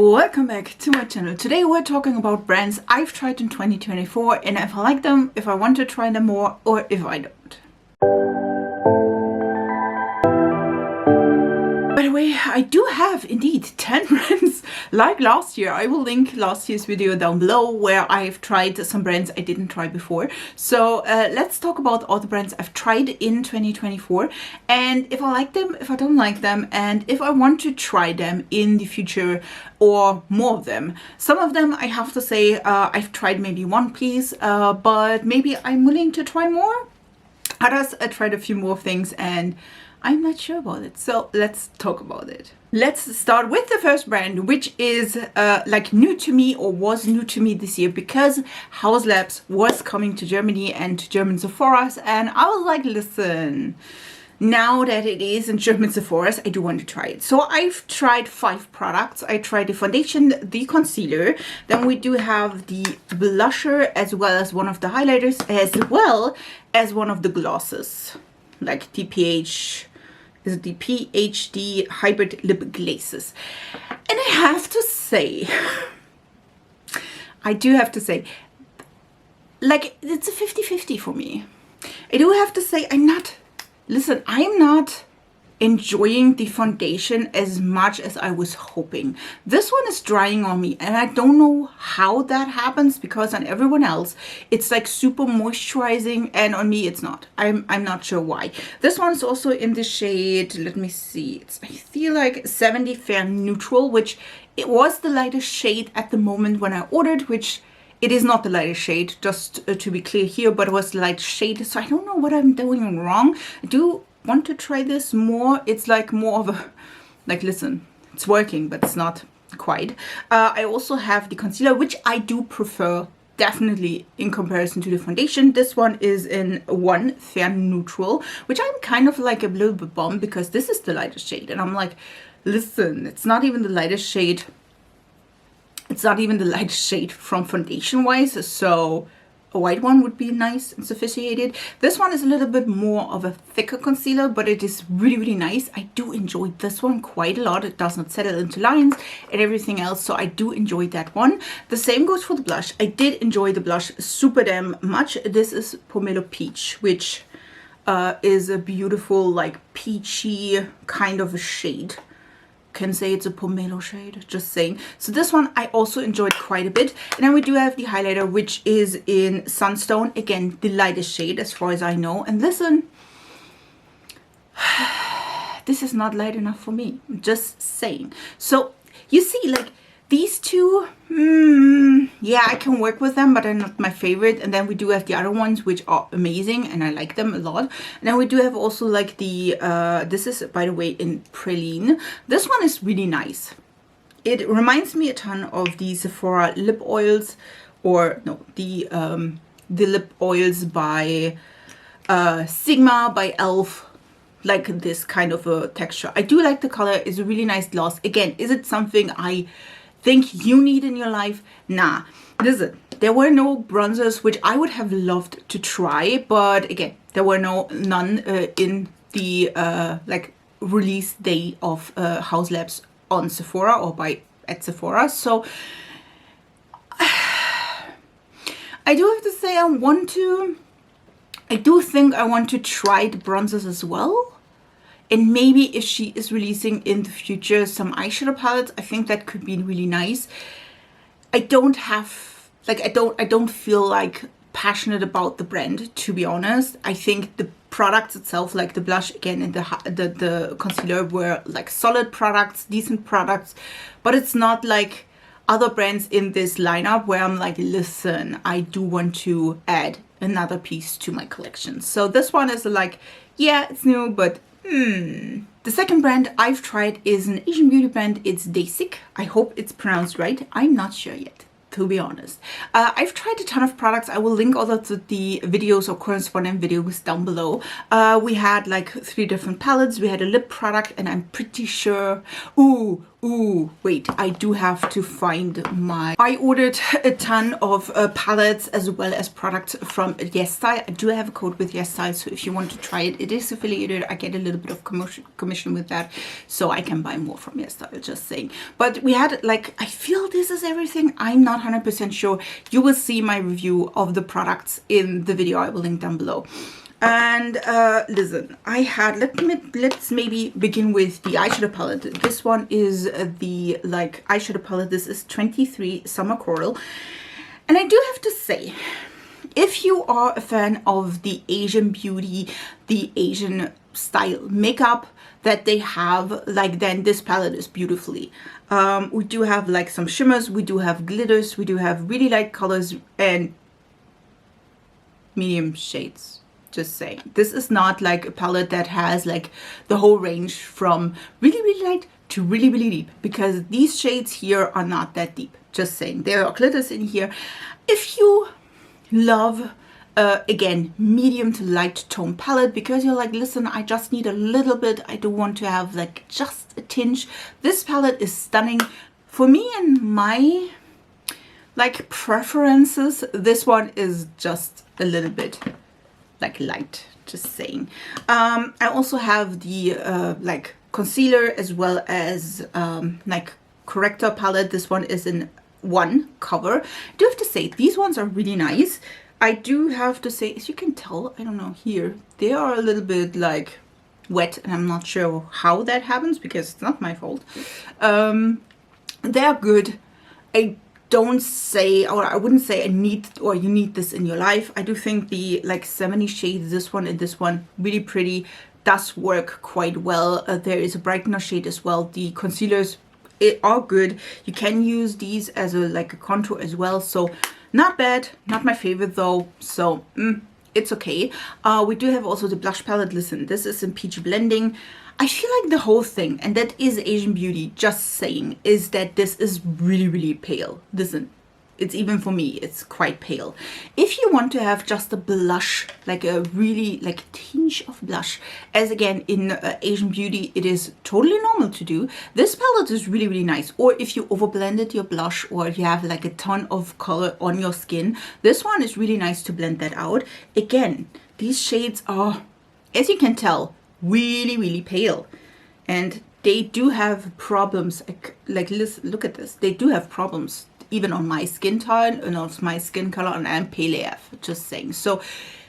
Welcome back to my channel. Today we're talking about brands I've tried in 2024 and if I like them, if I want to try them more, or if I don't. By the way, I do have indeed 10 brands like last year. I will link last year's video down below where I've tried some brands I didn't try before. So let's talk about all the brands I've tried in 2024 and if I like them, if I don't like them, and if I want to try them in the future or more of them. Some of them I have to say I've tried maybe one piece, but maybe I'm willing to try more. Others I tried a few more things and I'm not sure about it, so let's talk about it. Let's start with the first brand, which is like new to me or was new to me this year because Haus Labs was coming to Germany and to German Sephora's, and I was like, listen, now that it is in German Sephora's, I do want to try it. So I've tried 5 products. I tried the foundation, the concealer, then we do have the blusher as well as one of the highlighters as well as one of the glosses, like the PhD hybrid lip glazes. And I have to say, I do have to say, like, it's a 50-50 for me. I do have to say, I'm not enjoying the foundation as much as I was hoping. This one is drying on me and I don't know how that happens because on everyone else it's like super moisturizing and on me it's not. I'm not sure why. This one's also in the shade, let me see, it's I feel like 70 Fair Neutral, which it was the lightest shade at the moment when I ordered, which it is not the lightest shade, just to be clear here, but it was the lightest shade, so I don't know what I'm doing wrong. I do want to try this more. It's like more of a, like, listen, it's working, but it's not quite. I also have the concealer, which I do prefer definitely in comparison to the foundation. This one is in 1 Fair Neutral, which I'm kind of like a little bit bummed because this is the lightest shade, and I'm like, listen, it's not even the lightest shade. It's not even the lightest shade from foundation wise, so a white one would be nice and sophisticated. This one is a little bit more of a thicker concealer, but it is really, really nice. I do enjoy this one quite a lot. It does not settle into lines and everything else, so I do enjoy that one. The same goes for the blush. I did enjoy the blush super damn much. This is Pomelo Peach, which is a beautiful, like, peachy kind of a shade. Can say it's a pomelo shade, just saying. So this one I also enjoyed quite a bit. And then we do have the highlighter, which is in Sunstone, again the lightest shade as far as I know. And listen, this is not light enough for me, just saying. So you see, like, these two, yeah, I can work with them, but they're not my favorite. And then we do have the other ones, which are amazing, and I like them a lot. And then we do have also like the, this is, by the way, in Praline. This one is really nice. It reminds me a ton of the Sephora lip oils, or no, the lip oils by Sigma, by e.l.f., like this kind of a texture. I do like the color. It's a really nice gloss. Again, is it something I think you need in your life? Nah. Listen, there were no bronzers which I would have loved to try, but again, there were none in the like release day of Haus Labs on Sephora or at Sephora. So I do have to say I do think I want to try the bronzers as well. And maybe if she is releasing in the future some eyeshadow palettes, I think that could be really nice. I don't feel like passionate about the brand, to be honest. I think the products itself, like the blush again and the concealer, were like solid products, decent products, but it's not like other brands in this lineup where I'm like, listen, I do want to add another piece to my collection. So this one is like, yeah, it's new, but The second brand I've tried is an Asian beauty brand. It's Dasique. I hope it's pronounced right. I'm not sure yet, to be honest. I've tried a ton of products. I will link all of the videos or corresponding videos down below. We had like 3 different palettes. We had a lip product, and I'm pretty sure, ooh, Ooh, wait, I do have to find my... I ordered a ton of palettes as well as products from YesStyle. I do have a code with YesStyle, so if you want to try it, it is affiliated. I get a little bit of commission with that, so I can buy more from YesStyle, just saying. But we had, like, I feel this is everything. I'm not 100% sure. You will see my review of the products in the video I will link down below. And listen, I had, let's maybe begin with the eyeshadow palette. This one is the like eyeshadow palette. This is 23 Summer Coral. And I do have to say, if you are a fan of the Asian beauty, the Asian style makeup that they have, like, then this palette is beautifully. We do have like some shimmers, we do have glitters, we do have really light colors and medium shades. Just saying, this is not like a palette that has like the whole range from really, really light to really, really deep, because these shades here are not that deep. Just saying, there are glitters in here. If you love again, medium to light tone palette, because you're like, listen, I just need a little bit, I don't want to have like just a tinge, this palette is stunning for me and my like preferences. This one is just a little bit like light, just saying. I also have the like concealer as well as like corrector palette. This one is in one cover. I do have to say, these ones are really nice. I do have to say, as you can tell, I don't know, here, they are a little bit like wet, and I'm not sure how that happens because it's not my fault. They're good. I don't say, or I wouldn't say I need, or you need this in your life. I do think the like 70 shades, this one and this one, really pretty, does work quite well. There is a brightener shade as well. The concealers are good. You can use these as a like a contour as well, so not bad. Not my favorite though, so it's okay. We do have also the blush palette. Listen, this is in peach blending. I feel like the whole thing, and that is Asian beauty, just saying, is that this is really, really pale. Listen, it's even for me, it's quite pale. If you want to have just a blush, like a really like tinge of blush, as again in Asian beauty, it is totally normal to do. This palette is really, really nice. Or if you overblended your blush, or you have like a ton of color on your skin, this one is really nice to blend that out. Again, these shades are, as you can tell, really, really pale, and they do have problems. Like listen, look at this, they do have problems even on my skin tone and on my skin color, and I'm pale AF, just saying. So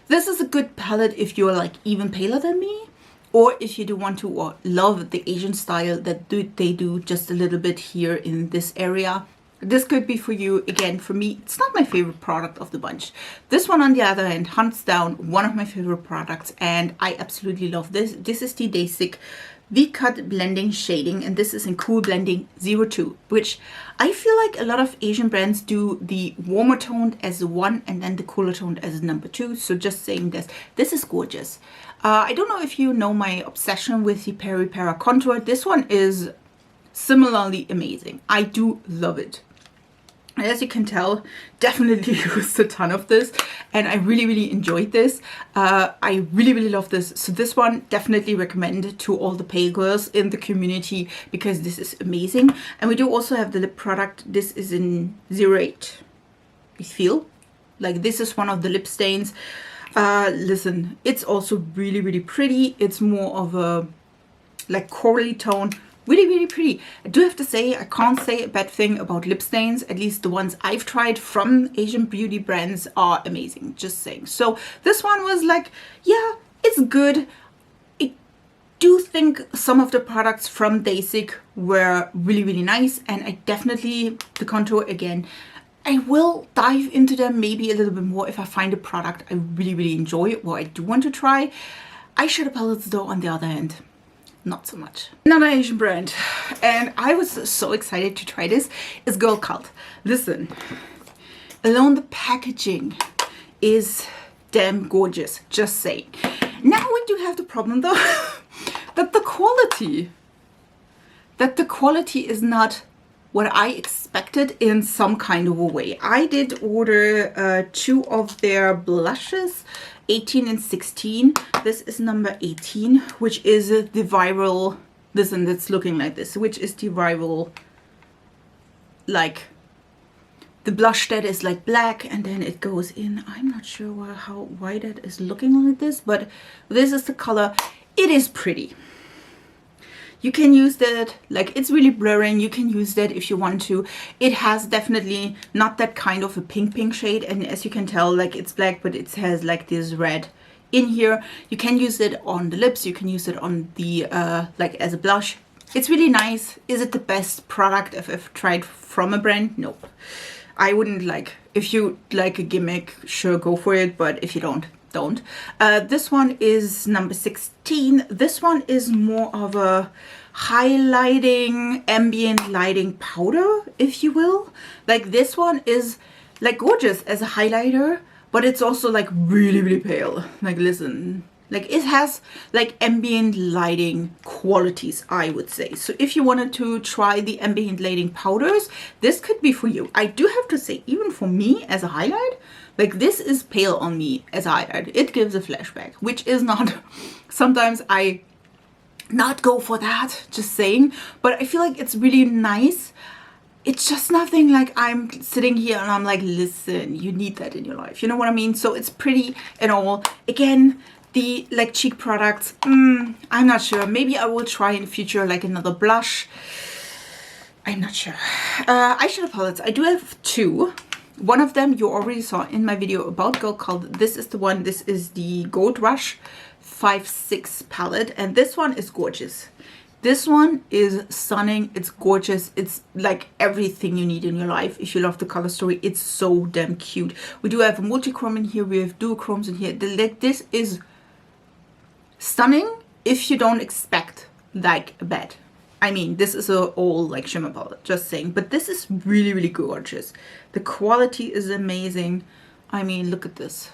this is a good palette if you're like even paler than me, or if you do want to or love the Asian style that they do just a little bit here in this area. This could be for you. Again, for me, it's not my favorite product of the bunch. This one, on the other hand, hands down, one of my favorite products, and I absolutely love this. This is the Dasique V-Cut Blending Shading, and this is in Cool Blending 02, which I feel like a lot of Asian brands do the warmer toned as the one, and then the cooler toned as number two. So just saying this. This is gorgeous. I don't know if you know my obsession with the Peri Para contour. This one is similarly amazing. I do love it. As you can tell, definitely used a ton of this, and I really, really enjoyed this. I really, really love this. So this one, definitely recommend to all the pale girls in the community, because this is amazing. And we do also have the lip product. This is in 08. I feel like this is one of the lip stains. Listen, it's also really, really pretty. It's more of a like corally tone. Really, really pretty. I do have to say, I can't say a bad thing about lip stains. At least the ones I've tried from Asian beauty brands are amazing, just saying. So this one was like, yeah, it's good. I do think some of the products from Dasique were really, really nice, and I definitely, the contour again, I will dive into them maybe a little bit more if I find a product I really, really enjoy or I do want to try. Eyeshadow palettes though, on the other hand, not so much. Another Asian brand, and I was so excited to try this, is Girlcult. Listen, alone the packaging is damn gorgeous, just saying. Now we do have the problem though that the quality is not what I expected in some kind of a way. I did order two of their blushes, 18 and 16. This is number 18, which is the viral Listen, that's looking like this, which is the rival, like the blush that is like black and then it goes in. I'm not sure why that is looking like this, but this is the color. It is pretty. You can use that, like it's really blurring. You can use that if you want to. It has definitely not that kind of a pink shade, and as you can tell, like it's black, but it has like this red in here. You can use it on the lips. You can use it on the like as a blush. It's really nice. Is it the best product I've ever tried from a brand? Nope. I wouldn't. Like, if you like a gimmick, sure, go for it, but if you don't. This one is number 16. This one is more of a highlighting, ambient lighting powder, if you will. Like this one is like gorgeous as a highlighter, but it's also like really pale. Like listen, like it has like ambient lighting qualities, I would say. So if you wanted to try the ambient lighting powders, this could be for you. I do have to say, even for me as a highlight, like this is pale on me as a highlight. It gives a flashback, which is not, sometimes I not go for that, just saying, but I feel like it's really nice. It's just nothing like I'm sitting here and I'm like, listen, you need that in your life. You know what I mean? So it's pretty and all. Again, the like cheek products, I'm not sure. Maybe I will try in the future like another blush. I'm not sure. Eyeshadow palettes, I do have two. One of them you already saw in my video about Girlcult. This is the one, this is the Gold Rush 5-6 palette, and this one is gorgeous. This one is stunning. It's gorgeous. It's like everything you need in your life. If you love the color story, it's so damn cute. We do have a multi-chrome in here. We have duochromes in here. This is stunning if you don't expect like a bed. I mean, this is a all like shimmer palette, just saying, but this is really gorgeous. The quality is amazing. I mean, look at this.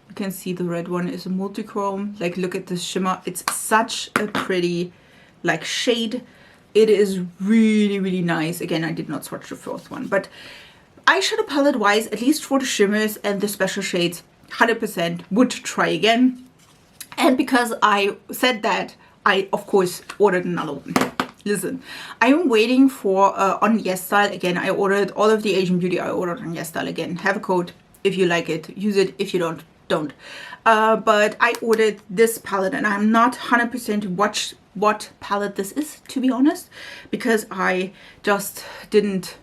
You can see the red one is a multi-chrome. Like, look at this shimmer. It's such a pretty like shade. It is really nice. Again, I did not swatch the fourth one, but eyeshadow palette wise, at least for the shimmers and the special shades, 100% would try again. And because I said that, I of course ordered another one. Listen, I am waiting for on YesStyle again. I ordered all of the Asian Beauty. I ordered on YesStyle again. Have a code if you like it, use it. If you don't. But I ordered this palette, and I'm not 100% what palette this is, to be honest, because I just didn't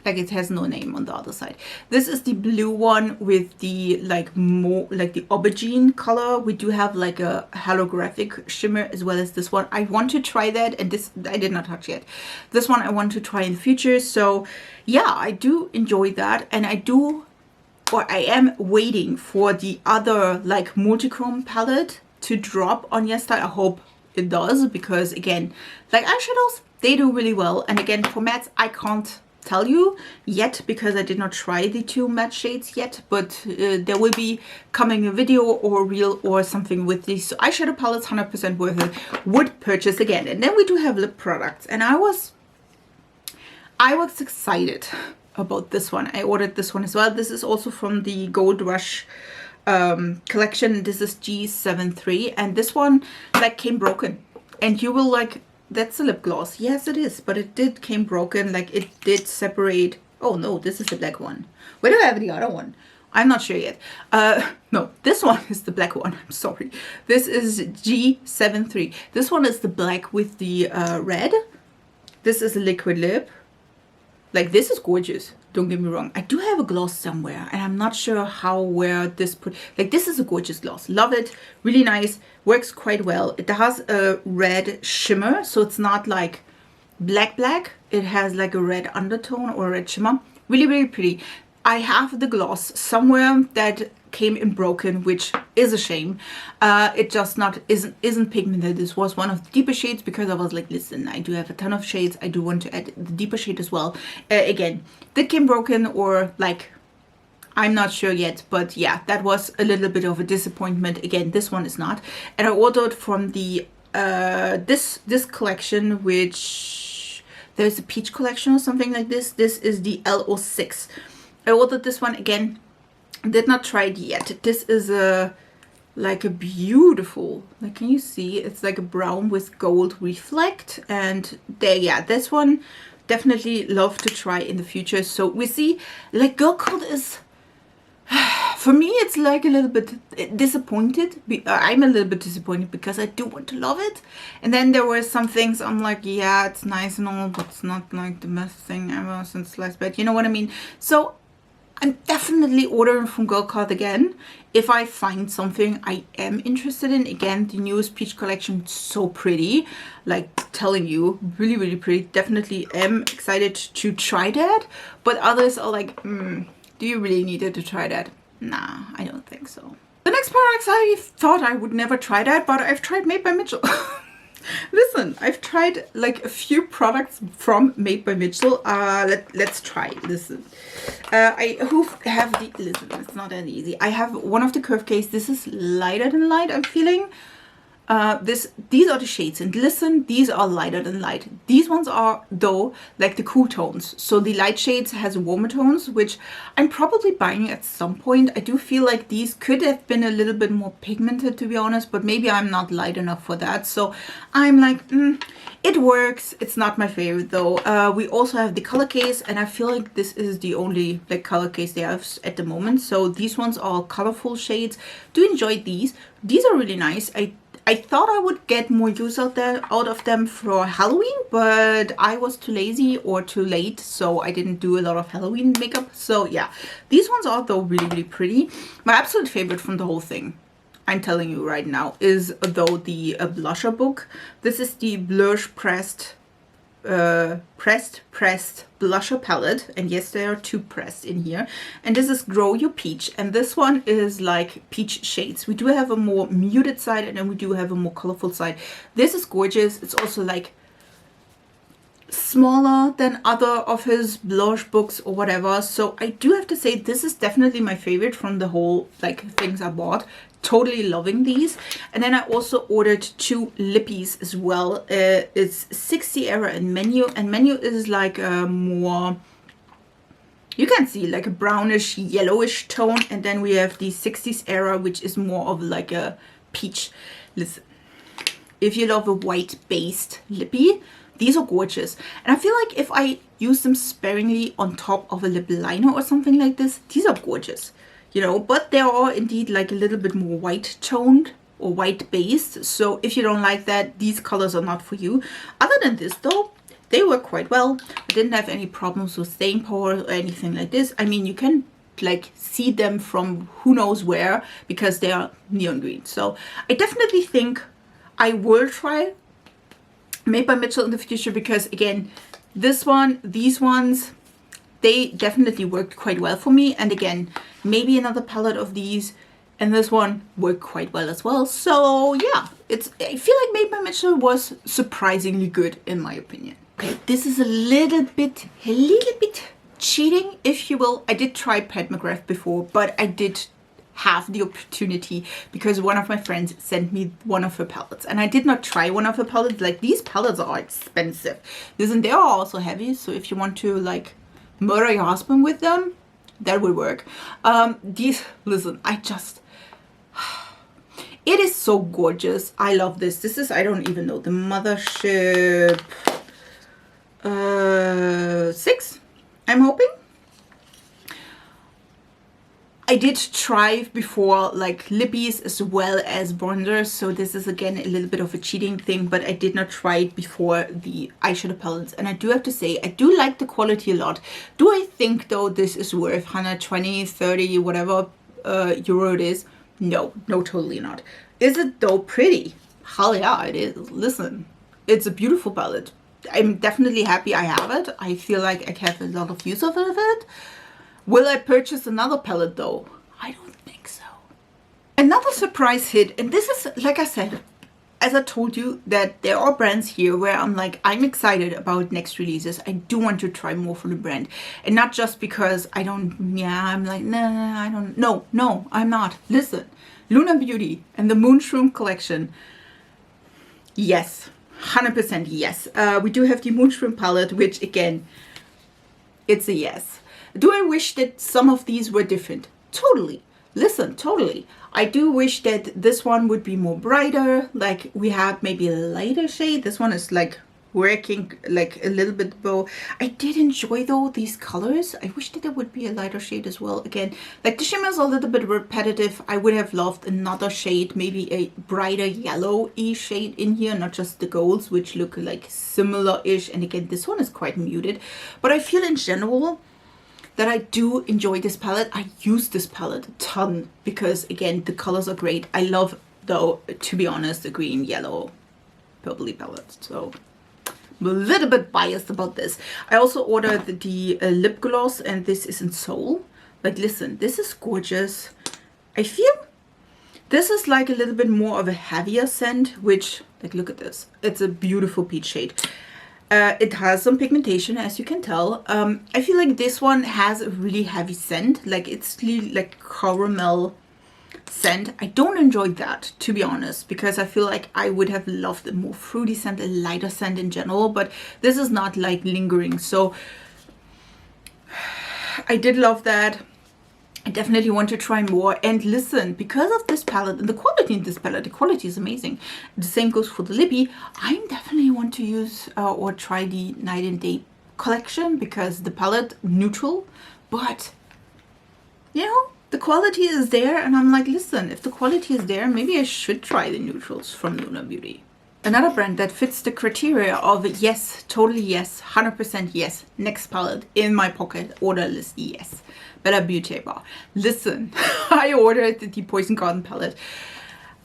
like, it has no name on the other side. This is the blue one with the like more like the aubergine color. We do have like a holographic shimmer as well as this one. I want to try that, and this I did not touch yet. This one I want to try in the future. So yeah, I do enjoy that, and I am waiting for the other like multi-chrome palette to drop on YesStyle. I hope it does, because again, like eyeshadows, they do really well. And again, for mattes, I can't tell you yet because I did not try the two matte shades yet, but there will be coming a video or a reel or something with these. So eyeshadow palettes, 100% worth it, would purchase again. And then we do have lip products, and I was excited about this one. I ordered this one as well. This is also from the Gold Rush collection. This is G73, and this one like came broken, and you will like, that's a lip gloss. Yes, it is, but it came broken. Like, it did separate. Oh no, this is the black one. Where do I have the other one? I'm not sure yet. No, this one is the black one. I'm sorry. This is G73. This one is the black with the red. This is a liquid lip. Like, this is gorgeous. Don't get me wrong. I do have a gloss somewhere, and I'm not sure where this put. Like, this is a gorgeous gloss. Love it. Really nice. Works quite well. It has a red shimmer, so it's not like black. It has like a red undertone or a red shimmer. Really pretty. I have the gloss somewhere that came in broken, which is a shame. It just isn't pigmented. This was one of the deeper shades, because I was like, listen, I do have a ton of shades. I do want to add the deeper shade as well. Again, that came broken, or like, I'm not sure yet, but yeah, that was a little bit of a disappointment. Again, this one is not. And I ordered from the this collection, which there's a peach collection or something like this. This is the L06. I ordered this one again. Did not try it yet. This is a like a beautiful, like, can you see? It's like a brown with gold reflect. And there, yeah, this one definitely love to try in the future. So we see, like, Girlcult is, for me, it's like a little bit disappointed. I'm a little bit disappointed because I do want to love it. And then there were some things I'm like, yeah, it's nice and all, but it's not like the best thing ever since sliced bread. You know what I mean? So I'm definitely ordering from Girlcult again if I find something I am interested in. Again, the newest peach collection, so pretty, like, telling you, really, really pretty. Definitely am excited to try that. But others are like, do you really need to try that? Nah, I don't think so. The next products, I thought I would never try that, but I've tried Made by Mitchell. Listen, I've tried like a few products from Made by Mitchell. Let's try. Listen, I have the, listen, it's not that easy. I have one of the curve case. This is lighter than light, I'm feeling. These are the shades, and listen, these are lighter than light. These ones are, though, like the cool tones. So the light shades has warmer tones, which I'm probably buying at some point. I do feel like these could have been a little bit more pigmented, to be honest, but maybe I'm not light enough for that. So I'm like, it works. It's not my favorite though. We also have the color case, and I feel like this is the only like color case they have at the moment. So these ones are colorful shades. Do enjoy these. These are really nice. I thought I would get more use out of them for Halloween, but I was too lazy or too late, so I didn't do a lot of Halloween makeup. So yeah, these ones are though really, really pretty. My absolute favorite from the whole thing, I'm telling you right now, is though the blusher book. This is the Blush Pressed blusher palette, and yes, there are two pressed in here, and this is Grow Your Peach, and this one is like peach shades. We do have a more muted side, and then we do have a more colorful side. This is gorgeous. It's also like smaller than other of his blush books or whatever, so I do have to say this is definitely my favorite from the whole like things I bought. Totally loving these. And then I also ordered two lippies as well. It's 60 Era and Menu, and Menu is like a more, you can see like a brownish yellowish tone, and then we have the 60s Era, which is more of like a peach. Listen, if you love a white based lippy, these are gorgeous, and I feel like if I use them sparingly on top of a lip liner or something like this, these are gorgeous, you know. But they are indeed like a little bit more white toned or white based, so if you don't like that, these colors are not for you. Other than this though, they work quite well. I didn't have any problems with staying power or anything like this. I mean, you can like see them from who knows where because they are neon green. So I definitely think I will try Made by Mitchell in the future, because again, this one, these ones, they definitely worked quite well for me. And again, maybe another palette of these and this one worked quite well as well. So yeah, I feel like Made by Mitchell was surprisingly good in my opinion. Okay, this is a little bit cheating, if you will. I did try Pat McGrath before, but I did have the opportunity because one of my friends sent me one of her palettes, and I did not try one of her palettes. Like, these palettes are expensive. Listen, they are also heavy, so if you want to like murder your husband with them, that would work. Listen, it is so gorgeous. I love this. This is, I don't even know, the Mothership 6, I'm hoping. I did try before like lippies as well as bronzers, so this is again a little bit of a cheating thing, but I did not try it before the eyeshadow palettes, and I do have to say I do like the quality a lot. Do I think though this is worth 120, 30, whatever euro it is? No, totally not. Is it though pretty? Hell yeah, it is. Listen, it's a beautiful palette. I'm definitely happy I have it. I feel like I have a lot of use of it. Will I purchase another palette though? I don't think so. Another surprise hit, and this is, like I said, as I told you, that there are brands here where I'm like, I'm excited about next releases. I do want to try more from the brand. And not just because I'm like, nah, I don't, no, I'm not. Listen, Lunar Beauty and the Moonshroom collection. Yes, 100% yes. We do have the Moonshroom palette, which again, it's a yes. Do I wish that some of these were different? Totally. listen, totally. I do wish that this one would be more brighter. Like we have maybe a lighter shade. This one is like working like a little bit bow. I did enjoy though these colors. I wish that there would be a lighter shade as well. Again, like the shimmer is a little bit repetitive. I would have loved another shade, maybe a brighter yellow-y shade in here, not just the golds, which look like similar-ish. And again, this one is quite muted, but I feel in general that I do enjoy this palette. I use this palette a ton because again, the colors are great. I love though, to be honest, the green, yellow, purpley palette. So I'm a little bit biased about this. I also ordered the lip gloss, and this is in Soul. Like, listen, this is gorgeous. I feel this is like a little bit more of a heavier scent, which, like, look at this. It's a beautiful peach shade. It has some pigmentation, as you can tell. I feel like this one has a really heavy scent. Like, it's really like caramel scent. I don't enjoy that, to be honest, because I feel like I would have loved a more fruity scent, a lighter scent in general, but this is not like lingering. So I did love that. I definitely want to try more. And listen, because of this palette and the quality in this palette, the quality is amazing. The same goes for the lippy. I definitely want to use or try the Night and Day collection, because the palette neutral, but you know, the quality is there, and I'm like, listen, if the quality is there, maybe I should try the neutrals from Lunar Beauty. Another brand that fits the criteria of yes, totally yes, 100% yes, next palette in my pocket, order list, yes, Beaute Bar. Listen, I ordered the Poison Garden palette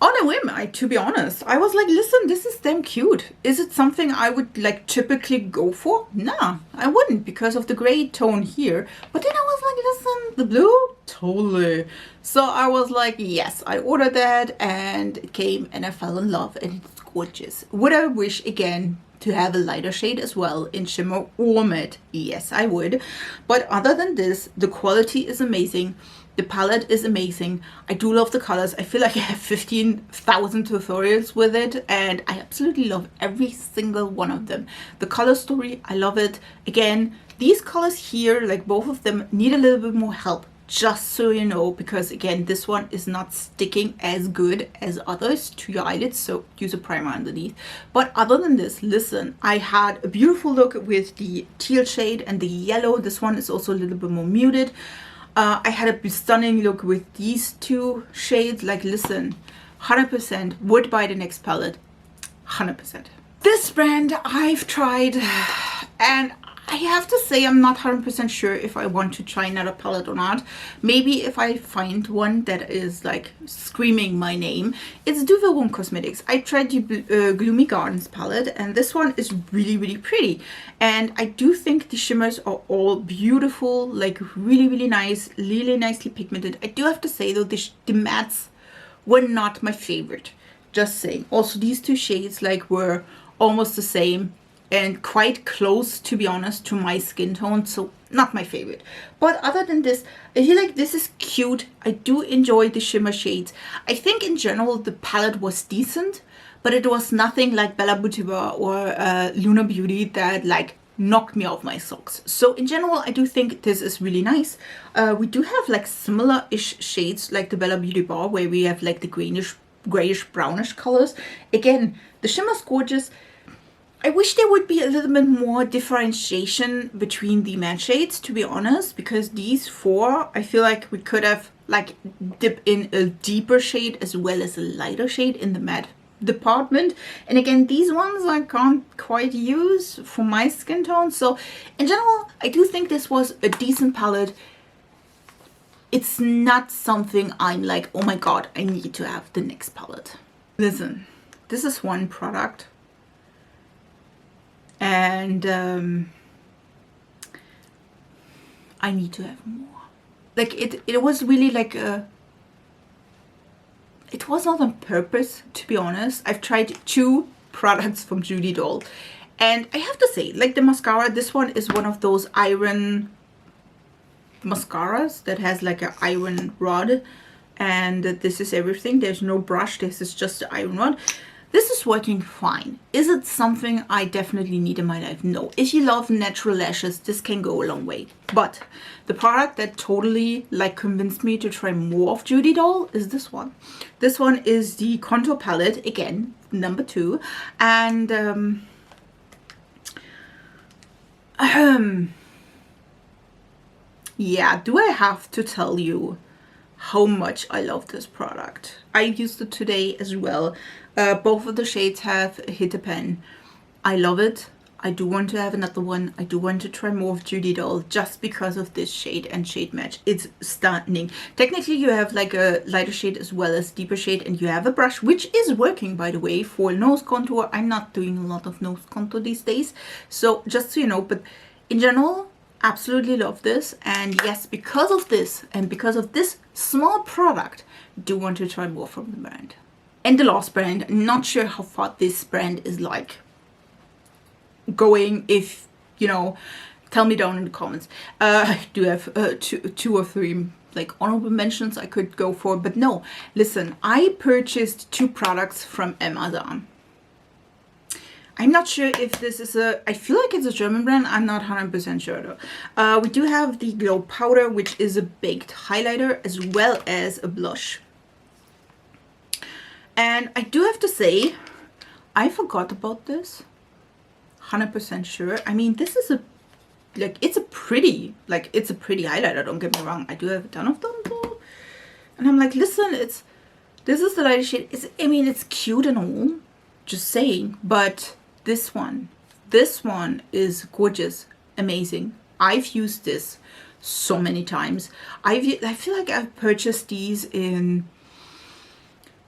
on a whim. To be honest, I was like, listen, this is damn cute. Is it something I would like typically go for? Nah, I wouldn't, because of the gray tone here. But then I was like, listen, the blue, totally. So I was like, yes, I ordered that, and it came, and I fell in love, and it's gorgeous. Would I wish again to have a lighter shade as well in shimmer or matte? Yes, I would. But other than this, the quality is amazing. The palette is amazing. I do love the colors. I feel like I have 15,000 tutorials with it, and I absolutely love every single one of them. The color story, I love it. Again, these colors here, like both of them, need a little bit more help, just so you know, because again, this one is not sticking as good as others to your eyelids, so use a primer underneath. But other than this, listen, I had a beautiful look with the teal shade and the yellow. This one is also a little bit more muted. I had a stunning look with these two shades. Like, listen, 100% would buy the next palette, 100%. This brand I've tried, and I have to say I'm not 100% sure if I want to try another palette or not. Maybe if I find one that is like screaming my name. It's Dieverune Cosmetics. I tried the Gloomy Gardens palette, and this one is really, really pretty. And I do think the shimmers are all beautiful, like really, really nice, really nicely pigmented. I do have to say though, the mattes were not my favorite. Just saying. Also, these two shades like were almost the same and quite close, to be honest, to my skin tone, so not my favorite. But other than this, I feel like this is cute. I do enjoy the shimmer shades. I think in general the palette was decent, but it was nothing like Beaute Bar or Lunar Beauty that like knocked me off my socks. So in general, I do think this is really nice. We do have like similar-ish shades like the Beaute Bar, where we have like the grayish brownish colors. Again, the shimmer's gorgeous. I wish there would be a little bit more differentiation between the matte shades, to be honest, because these four, I feel like we could have like dipped in a deeper shade as well as a lighter shade in the matte department. And again, these ones I can't quite use for my skin tone. So in general, I do think this was a decent palette. It's not something I'm like, oh my god, I need to have the next palette. Listen, this is one product. And I need to have more. Like it was really like a, it was not on purpose, to be honest. I've tried 2 products from Judy Doll, and I have to say, like the mascara, this one is one of those iron mascaras that has like an iron rod, and this is everything. There's no brush, this is just the iron rod. This is working fine. Is it something I definitely need in my life? No. If you love natural lashes, this can go a long way. But the product that totally like convinced me to try more of Judy Doll is this one. This one is the contour palette, again, number 2. And yeah, do I have to tell you how much I love this product? I used it today as well. Both of the shades have hit a pen. I love it. I do want to have another one. I do want to try more of Judy Doll just because of this shade and shade match. It's stunning. Technically, you have like a lighter shade as well as deeper shade, and you have a brush, which is working, by the way, for nose contour. I'm not doing a lot of nose contour these days, so just so you know. But in general, absolutely love this. And yes, because of this and because of this small product, do want to try more from the brand. And the last brand, not sure how far this brand is like going. If you know, tell me down in the comments. I do have two or three like honorable mentions I could go for, but no, listen, I purchased 2 products from Amazon. I'm not sure if this is I feel like it's a German brand. I'm not 100% sure though. We do have the Glow Powder, which is a baked highlighter as well as a blush. And I do have to say, I forgot about this. 100% sure. I mean, this is it's a pretty highlighter, don't get me wrong. I do have a ton of them though. And I'm like, listen, this is the lighter shade. It's cute and all, just saying, but this one is gorgeous, amazing. I've used this so many times. I feel like I've purchased these in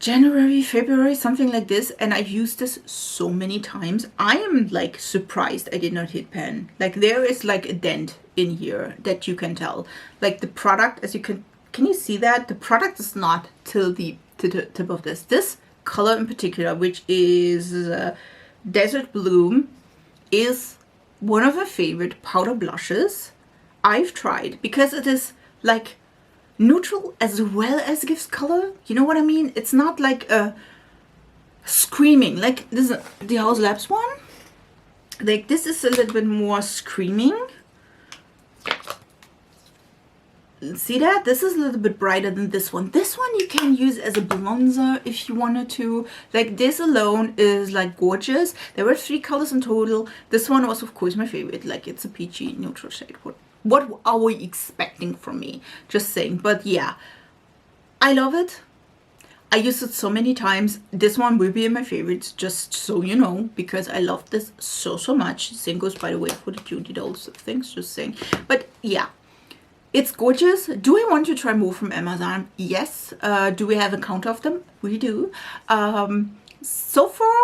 January, February, something like this, and I've used this so many times. I am like surprised I did not hit pan. Like there is like a dent in here that you can tell. Like the product, as you can you see that? The product is not till the tip of this. This color in particular, which is Desert Bloom, is one of my favorite powder blushes I've tried, because it is like neutral as well as gives color. You know what I mean? It's not like a screaming like this is the Haus Labs one. Like this is a little bit more screaming. See that? This is a little bit brighter than this one. This one you can use as a bronzer if you wanted to. Like this alone is like gorgeous. There were 3 colors in total. This one was of course my favorite. Like it's a peachy neutral shade. What are we expecting from me? Just saying. But yeah, I love it. I use it so many times. This one will be in my favorites, just so you know, because I love this so much. Same goes, by the way, for the Judy Dolls things, just saying. But yeah, it's gorgeous. Do I want to try more from Amazon? Yes. Do we have a count of them? We do. So far,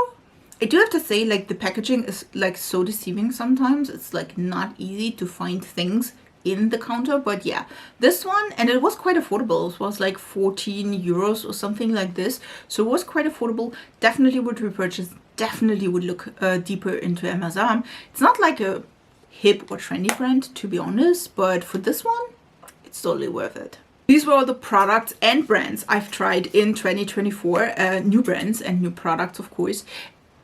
I do have to say, like, the packaging is like so deceiving sometimes. It's like not easy to find things in the counter. But yeah, this one, and it was quite affordable. It was like 14 euros or something like this. So it was quite affordable. Definitely would repurchase. Definitely would look deeper into Amazon. It's not like a hip or trendy brand, to be honest. But for this one, it's totally worth it. These were all the products and brands I've tried in 2024. New brands and new products, of course,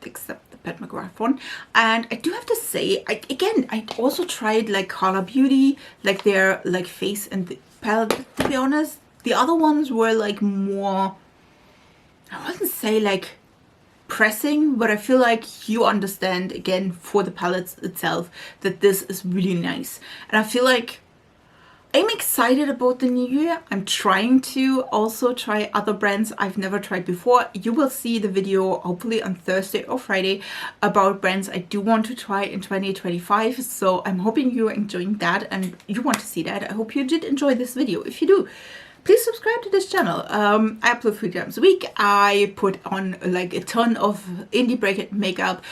except the McGrath one. And I do have to say, I also tried like Lunar Beauty, like their like face and the palette. To be honest, the other ones were like more, I wouldn't say like pressing, but I feel like you understand, again, for the palettes itself, that this is really nice. And I feel like I'm excited about the new year. I'm trying to also try other brands I've never tried before. You will see the video hopefully on Thursday or Friday about brands I do want to try in 2025. So I'm hoping you're enjoying that and you want to see that. I hope you did enjoy this video. If you do, please subscribe to this channel. I upload 3 times a week. I put on like a ton of indie makeup,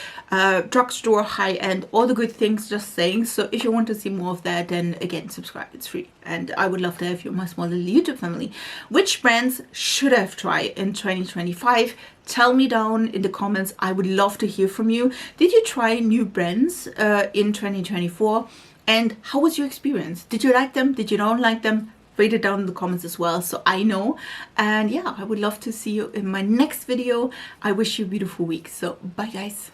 drugstore, high-end, all the good things, just saying. So if you want to see more of that, then again, subscribe. It's free. And I would love to have you in my small little YouTube family. Which brands should I have tried in 2025? Tell me down in the comments. I would love to hear from you. Did you try new brands in 2024? And how was your experience? Did you like them? Did you not like them? rate it down in the comments as well so I know. And yeah, I would love to see you in my next video. I wish you a beautiful week. So bye guys.